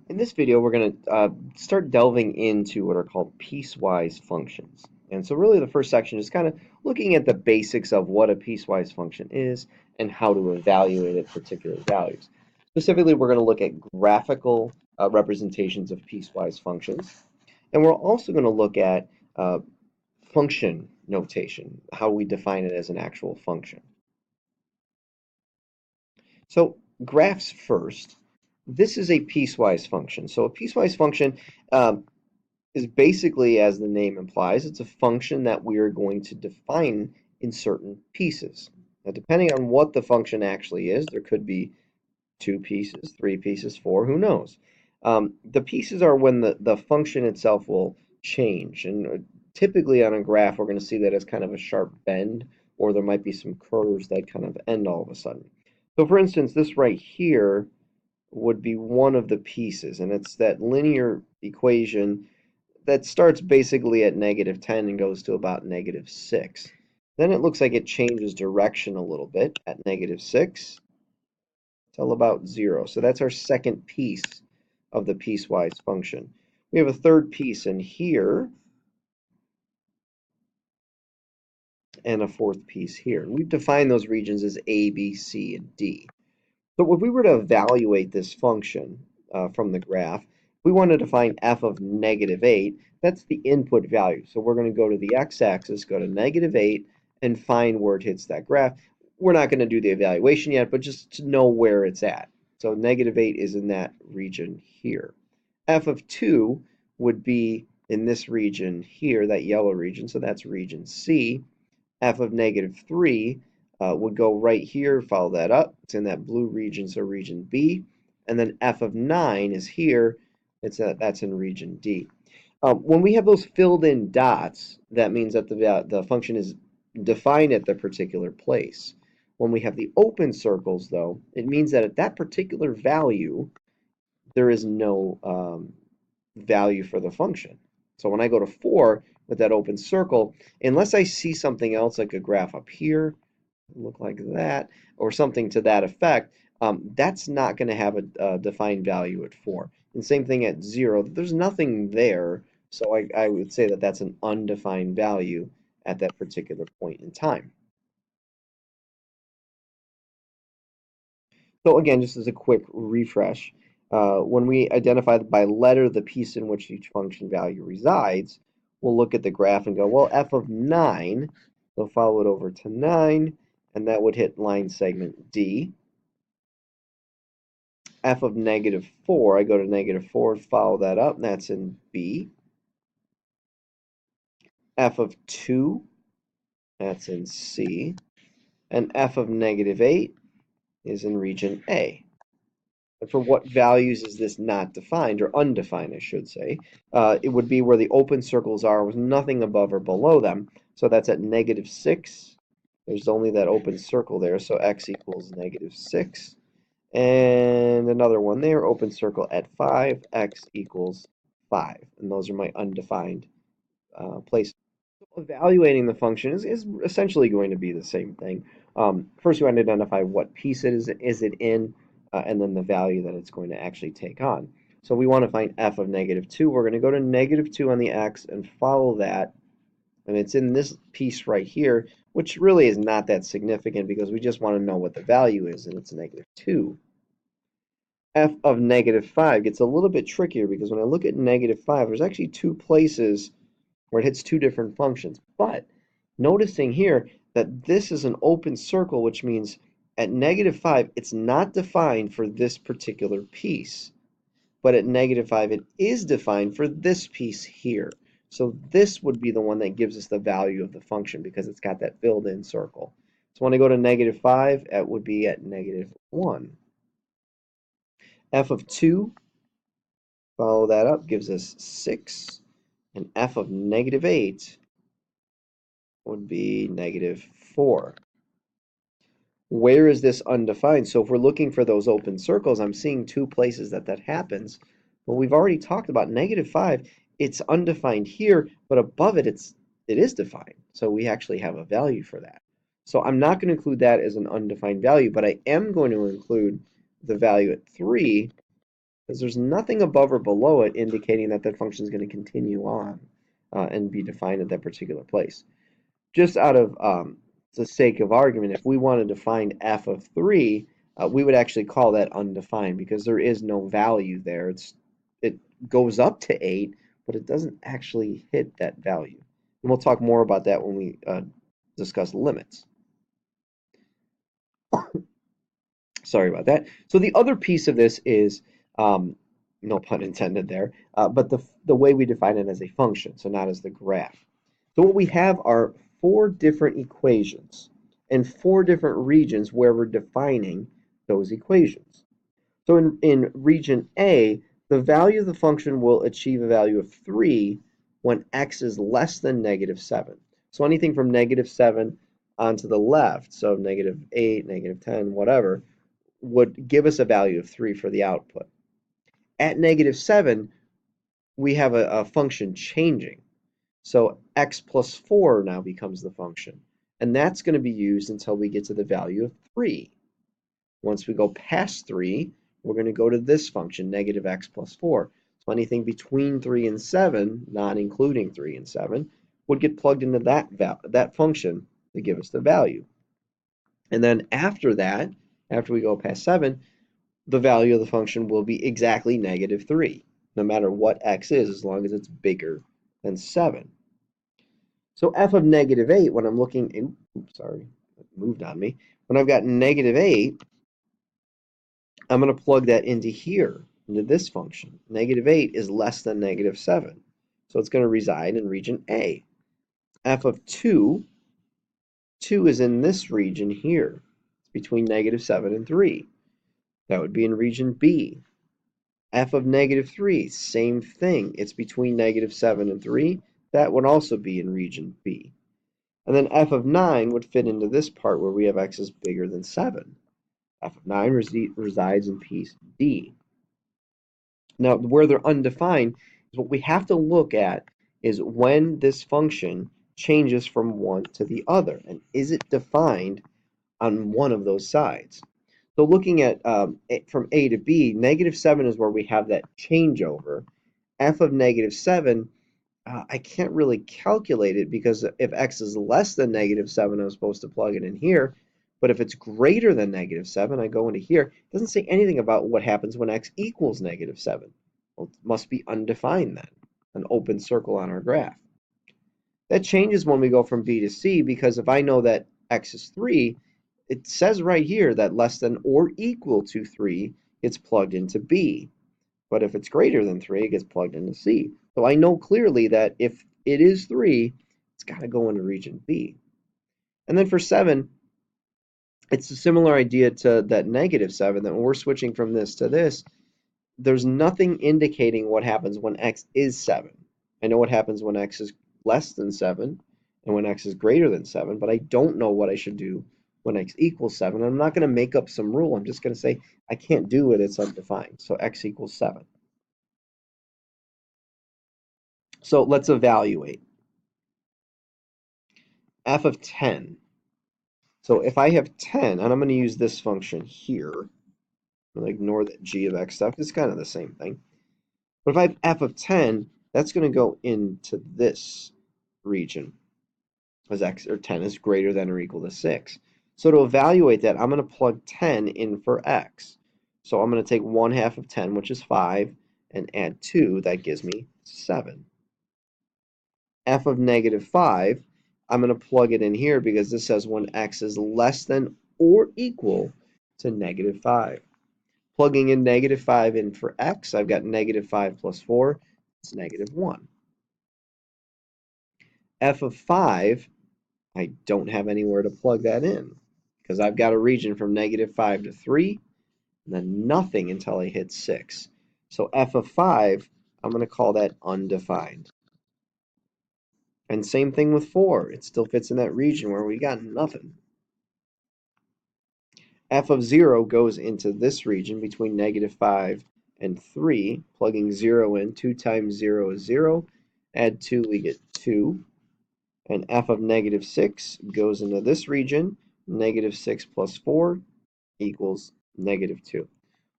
In this video, we're going to start delving into what are called piecewise functions. And so really the first section is kind of looking at the basics of what a piecewise function is and how to evaluate its particular values. Specifically, we're going to look at graphical representations of piecewise functions. And we're also going to look at function notation, how we define it as an actual function. So graphs first. This is a piecewise function. So a piecewise function um, is basically, as the name implies, it's a function that we are going to define in certain pieces. Now, depending on what the function actually is, there could be two pieces, three pieces, four, who knows? The pieces are when the function itself will change. And typically on a graph, we're going to see that as kind of a sharp bend, or there might be some curves that kind of end all of a sudden. So for instance, this right here would be one of the pieces, and it's that linear equation that starts basically at -10 and goes to about -6. Then it looks like it changes direction a little bit at -6 till about 0. So that's our second piece of the piecewise function. We have a third piece in here and a fourth piece here. And we've defined those regions as A, B, C, and D. So if we were to evaluate this function from the graph, we wanted to find f of -8. That's the input value. So we're going to go to the x-axis, go to -8, and find where it hits that graph. We're not going to do the evaluation yet, but just to know where it's at. So -8 is in that region here. F of 2 would be in this region here, that yellow region, so that's region C. F of -3 would go right here, follow that up. It's in that blue region, so region B. And then f of 9 is here. That's in region D. When we have those filled in dots, that means that the function is defined at the particular place. When we have the open circles, though, it means that at that particular value, there is no value for the function. So when I go to 4 with that open circle, unless I see something else like a graph up here, look like that, or something to that effect, that's not going to have a defined value at 4. And same thing at 0. There's nothing there, so I would say that that's an undefined value at that particular point in time. So again, just as a quick refresh, when we identify by letter the piece in which each function value resides, we'll look at the graph and go, well, f of 9, so follow it over to 9, and that would hit line segment D. F of -4, I go to -4, follow that up, and that's in B. F of 2, that's in C. And f of -8 is in region A. And for what values is this not defined, or undefined, I should say? It would be where the open circles are with nothing above or below them. So that's at -6. There's only that open circle there, so x equals -6. And another one there, open circle at 5, x equals 5. And those are my undefined places. Evaluating the function is essentially going to be the same thing. First, you want to identify what piece is it in, and then the value that it's going to actually take on. So we want to find f of -2. We're going to go to -2 on the x and follow that. And it's in this piece right here, which really is not that significant because we just want to know what the value is, and it's -2. F of -5 gets a little bit trickier because when I look at -5, there's actually two places where it hits two different functions. But noticing here that this is an open circle, which means at -5, it's not defined for this particular piece. But at -5, it is defined for this piece here. So this would be the one that gives us the value of the function because it's got that filled in circle. So when I go to -5, it would be at -1. F of 2, follow that up, gives us 6. And f of -8 would be -4. Where is this undefined? So if we're looking for those open circles, I'm seeing two places that happens. Well, we've already talked about -5. It's undefined here, but above it, it is defined. So we actually have a value for that. So I'm not going to include that as an undefined value, but I am going to include the value at 3 because there's nothing above or below it indicating that that function is going to continue on and be defined at that particular place. Just out of the sake of argument, if we wanted to find f of 3, we would actually call that undefined because there is no value there. It goes up to 8, but it doesn't actually hit that value. And we'll talk more about that when we discuss limits. Sorry about that. So the other piece of this is, no pun intended there, but the way we define it as a function, so not as the graph. So what we have are 4 different equations and 4 different regions where we're defining those equations. So in region A, the value of the function will achieve a value of 3 when x is less than -7. So anything from -7 onto the left, so -8, -10, whatever, would give us a value of 3 for the output. At -7, we have a function changing. So x plus 4 now becomes the function. And that's going to be used until we get to the value of 3. Once we go past 3, we're going to go to this function, -x plus 4. So anything between 3 and 7, not including 3 and 7, would get plugged into that function to give us the value. And then after that, after we go past 7, the value of the function will be exactly -3, no matter what x is, as long as it's bigger than 7. So f of -8, when I'm looking, oops, sorry, it moved on me. When I've got -8, I'm going to plug that into here, into this function. -8 is less than -7. So it's going to reside in region A. F of 2 is in this region here. It's between -7 and 3. That would be in region B. F of -3, same thing. It's between -7 and 3. That would also be in region B. And then f of 9 would fit into this part where we have x is bigger than 7. F of 9 resides in piece D. Now, where they're undefined is what we have to look at is when this function changes from one to the other, and is it defined on one of those sides? So looking at from A to B, -7 is where we have that changeover. F of -7, I can't really calculate it because if x is less than -7, I'm supposed to plug it in here. But if it's greater than -7, I go into here. It doesn't say anything about what happens when x equals -7. Well, it must be undefined then, an open circle on our graph. That changes when we go from B to C because if I know that x is 3, it says right here that less than or equal to 3 gets plugged into B. But if it's greater than 3, it gets plugged into C. So I know clearly that if it is 3, it's got to go into region B. And then for 7, it's a similar idea to that -7, that when we're switching from this to this, there's nothing indicating what happens when x is 7. I know what happens when x is less than 7 and when x is greater than 7, but I don't know what I should do when x equals 7. I'm not going to make up some rule. I'm just going to say I can't do it. It's undefined. So x equals 7. So let's evaluate. F of 10. So if I have 10, and I'm going to use this function here, I'm going to ignore that g of x stuff. It's kind of the same thing. But if I have f of 10, that's going to go into this region as x or 10 is greater than or equal to 6. So to evaluate that, I'm going to plug 10 in for x. So I'm going to take 1/2 of 10, which is 5, and add 2. That gives me 7. F of -5, I'm going to plug it in here because this says when x is less than or equal to -5. Plugging in -5 in for x, I've got -5 plus 4, it's -1. F of 5, I don't have anywhere to plug that in because I've got a region from -5 to 3, and then nothing until I hit 6. So f of 5, I'm going to call that undefined. And same thing with 4. It still fits in that region where we got nothing. F of 0 goes into this region between -5 and 3. Plugging 0 in, 2 times 0 is 0. Add 2, we get 2. And f of -6 goes into this region. -6 plus 4 equals -2.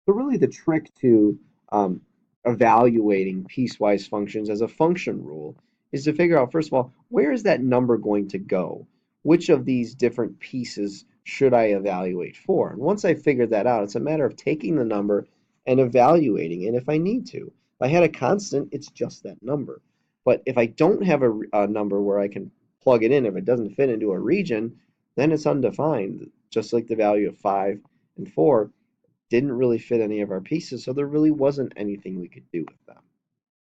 So really the trick to um, evaluating piecewise functions as a function rule is to figure out, first of all, where is that number going to go? Which of these different pieces should I evaluate for? And once I figured that out, it's a matter of taking the number and evaluating it if I need to. If I had a constant, it's just that number. But if I don't have a number where I can plug it in, if it doesn't fit into a region, then it's undefined, just like the value of 5 and 4 didn't really fit any of our pieces, so there really wasn't anything we could do with them.